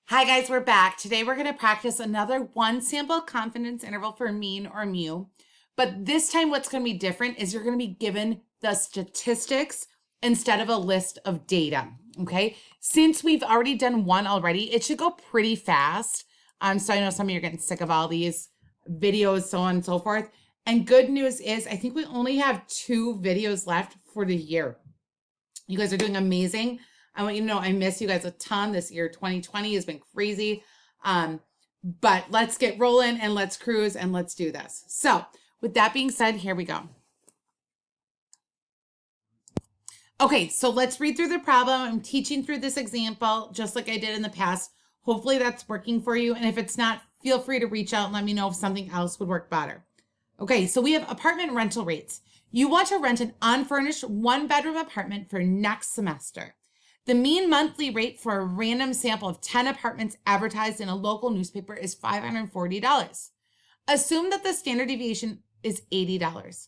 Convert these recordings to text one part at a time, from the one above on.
Hi guys, we're back. Today we're going to practice another one sample confidence interval for mean or mu. But this time what's going to be different is you're going to be given the statistics instead of a list of data, okay? Since we've already done one already, it should go pretty fast. So I know some of you are getting sick of all these videos, so on and so forth. And good news is I think we only have 2 videos left for the year. You guys are doing amazing. I want you to know I miss you guys a ton. This year, 2020, has been crazy. But let's get rolling and let's cruise and let's do this. So with that being said, here we go. Okay, so let's read through the problem. I'm teaching through this example just like I did in the past. Hopefully that's working for you. And if it's not, feel free to reach out and let me know if something else would work better. Okay, so we have apartment rental rates. You want to rent an unfurnished 1-bedroom apartment for next semester. The mean monthly rate for a random sample of 10 apartments advertised in a local newspaper is $540. Assume that the standard deviation is $80.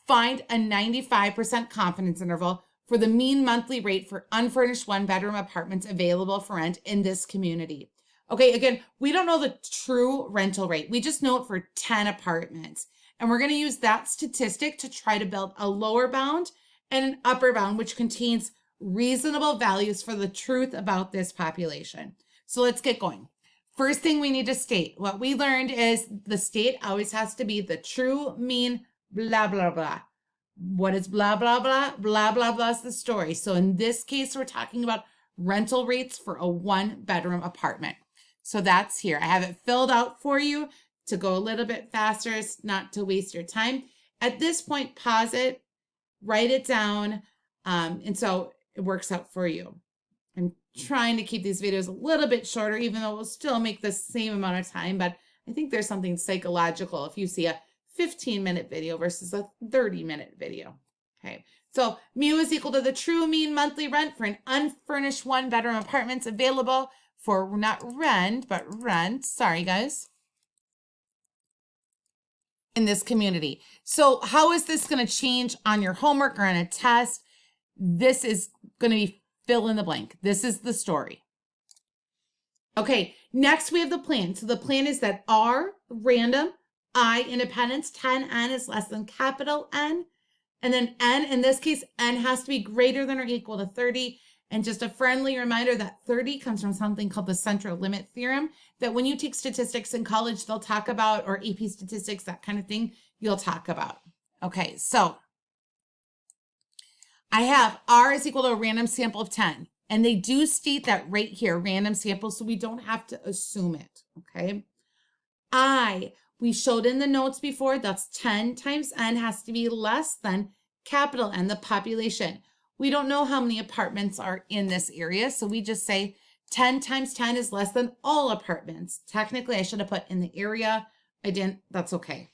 Find a 95% confidence interval for the mean monthly rate for unfurnished 1-bedroom apartments available for rent in this community. Okay, again, we don't know the true rental rate. We just know it for 10 apartments. And we're going to use that statistic to try to build a lower bound and an upper bound, which contains reasonable values for the truth about this population. So let's get going. First thing we need to state, what we learned is the state always has to be the true mean, blah, blah, blah. What is blah, blah, blah? Blah, blah, blah is the story. So in this case, we're talking about rental rates for a 1-bedroom apartment. So that's here. I have it filled out for you to go a little bit faster, not to waste your time. At this point, pause it, write it down, and so it works out for you. I'm trying to keep these videos a little bit shorter, even though we'll still make the same amount of time, but I think there's something psychological if you see a 15-minute video versus a 30-minute video. Okay, so mu is equal to the true mean monthly rent for an unfurnished 1-bedroom apartments available for not rent, but rent. Sorry, guys. In this community. So how is this going to change on your homework or on a test? This is going to be fill in the blank. This is the story. Okay, next we have the plan. So the plan is that R, random, I, independence, 10N is less than capital N, and then N, in this case, N has to be greater than or equal to 30. And just a friendly reminder that 30 comes from something called the central limit theorem, that when you take statistics in college, they'll talk about, or AP statistics, that kind of thing, you'll talk about. Okay, so I have R is equal to a random sample of 10. And they do state that right here, random sample, so we don't have to assume it, okay? I, we showed in the notes before, that's 10 times N has to be less than capital N, the population. We don't know how many apartments are in this area, so we just say 10 times 10 is less than all apartments. Technically, I should have put in the area. I didn't. That's okay.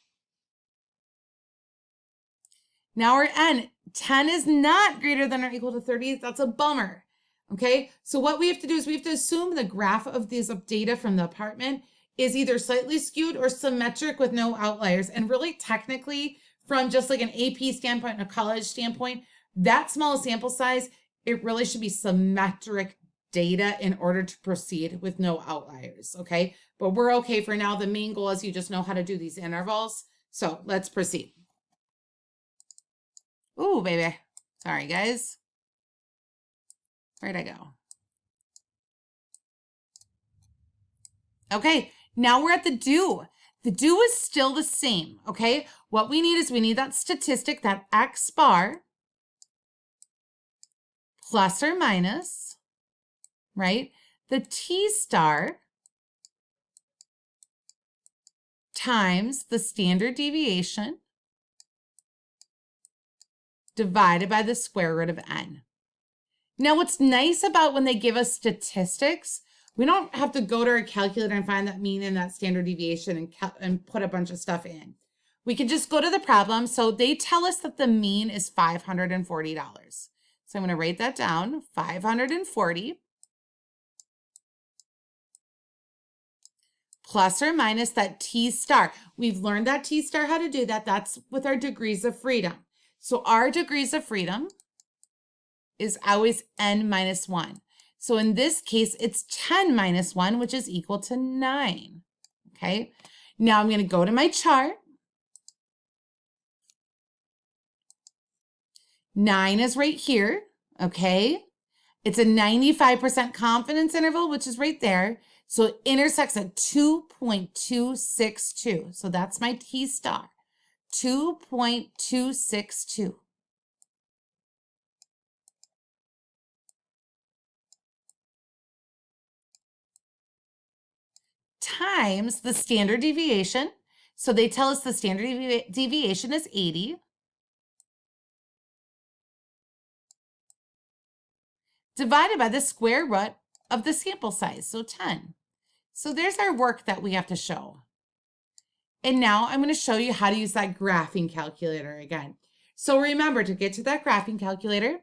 Now we're N. 10 is not greater than or equal to 30. That's a bummer. Okay, so what we have to do is we have to assume the graph of these data from the apartment is either slightly skewed or symmetric with no outliers. And really, technically, from just like an AP standpoint, a college standpoint, that small sample size, it really should be symmetric data in order to proceed with no outliers, okay? But we're okay for now. The main goal is you just know how to do these intervals. So let's proceed. Ooh, baby. Sorry, guys. Where'd I go? Okay, now we're at the do. The do is still the same, okay? What we need is we need that statistic, that X bar, plus or minus, right? The T star times the standard deviation divided by the square root of N. Now, what's nice about when they give us statistics, we don't have to go to our calculator and find that mean and that standard deviation and put a bunch of stuff in. We can just go to the problem. So they tell us that the mean is $540. So I'm going to write that down, 540 plus or minus that T star. We've learned that T star, how to do that. That's with our degrees of freedom. So our degrees of freedom is always N minus 1. So in this case, it's 10 minus 1, which is equal to 9. Okay, now I'm going to go to my chart. 9 is right here. Okay, it's a 95% confidence interval, which is right there. So it intersects at 2.262. So that's my T star, 2.262. Times the standard deviation. So they tell us the standard deviation is 80. Divided by the square root of the sample size, so 10. So there's our work that we have to show. And now I'm going to show you how to use that graphing calculator again. So remember, to get to that graphing calculator,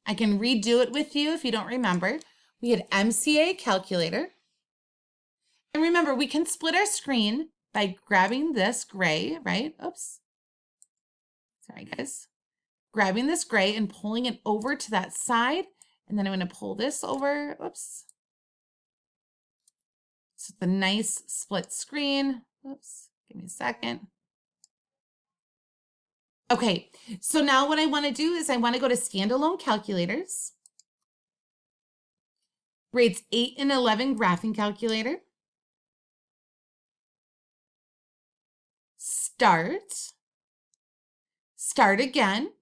I can redo it with you if you don't remember. We had MCA calculator. And remember, we can split our screen by grabbing this gray, right? Oops. Sorry, guys. Grabbing this gray and pulling it over to that side. And then I'm going to pull this over. Oops. So it's a nice split screen. Oops. Give me a second. Okay, so now what I want to do is I want to go to standalone calculators. Grades 8 and 11 graphing calculator. Start. Start again.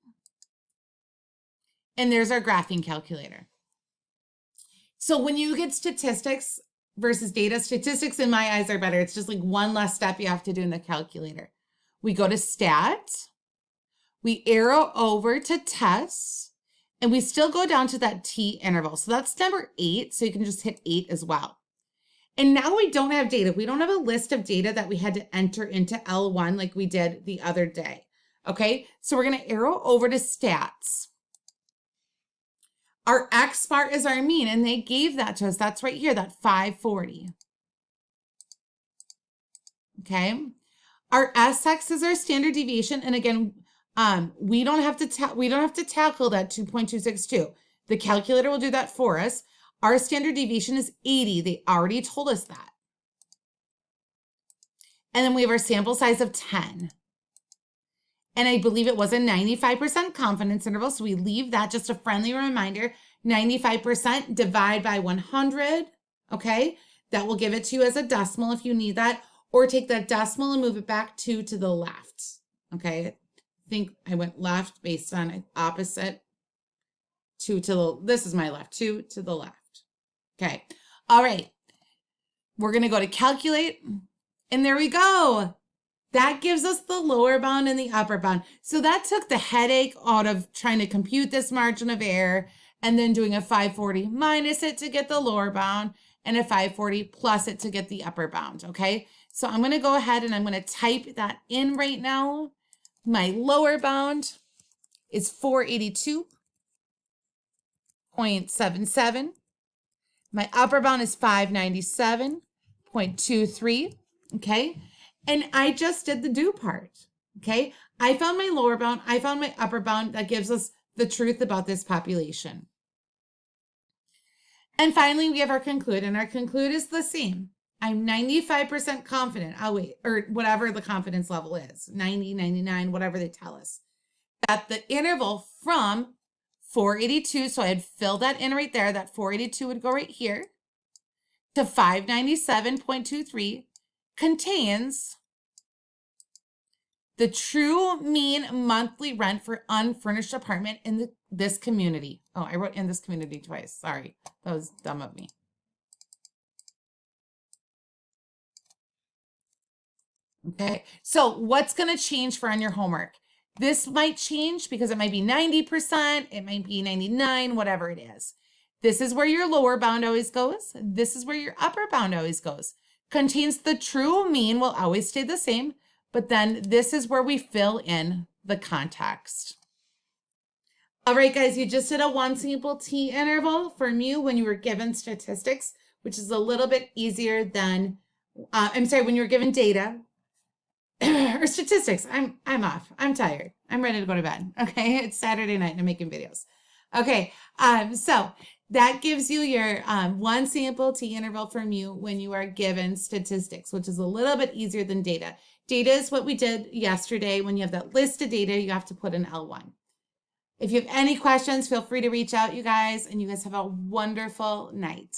And there's our graphing calculator. So when you get statistics versus data, statistics in my eyes are better. It's just like one less step you have to do in the calculator. We go to stat. We arrow over to tests, and we still go down to that T interval. So that's number 8. So you can just hit 8 as well. And now we don't have data. We don't have a list of data that we had to enter into L1 like we did the other day. Okay, so we're going to arrow over to stats. Our X bar is our mean, and they gave that to us. That's right here, that 540. Okay, our SX is our standard deviation, and again, we don't have to tackle that 2.262. The calculator will do that for us. Our standard deviation is 80. They already told us that. And then we have our sample size of 10. And I believe it was a 95% confidence interval. So we leave that, just a friendly reminder, 95% divide by 100. Okay, that will give it to you as a decimal if you need that, or take that decimal and move it back 2 to the left. Okay, I think I went left based on opposite. 2 to the, this is my left, 2 to the left. Okay, all right. We're going to go to calculate, and there we go. That gives us the lower bound and the upper bound. So that took the headache out of trying to compute this margin of error and then doing a 540 minus it to get the lower bound and a 540 plus it to get the upper bound, okay? So I'm going to go ahead and I'm going to type that in right now. My lower bound is 482.77. My upper bound is 597.23, okay? And I just did the do part, okay? I found my lower bound, I found my upper bound. That gives us the truth about this population. And finally, we have our conclude, and our conclude is the same. I'm 95% confident, I'll wait, or whatever the confidence level is, 90, 99, whatever they tell us, that the interval from 482, so I'd fill that in right there, that 482 would go right here, to 597.23 contains the true mean monthly rent for unfurnished apartment in this community. Oh, I wrote in this community twice. Sorry, that was dumb of me. Okay, so what's going to change for on your homework? This might change because it might be 90%, it might be 99, whatever it is. This is where your lower bound always goes. This is where your upper bound always goes. Contains the true mean will always stay the same, but then this is where we fill in the context. All right, guys, you just did a one sample T interval for mu when you were given statistics, which is a little bit easier than, I'm sorry, when you were given data or statistics. I'm off. I'm tired. I'm ready to go to bed. Okay, it's Saturday night and I'm making videos. Okay, so that gives you your one sample t interval from you when you are given statistics, which is a little bit easier than data. Data is what we did yesterday. When you have that list of data, you have to put in L1. If you have any questions, feel free to reach out, you guys, and you guys have a wonderful night.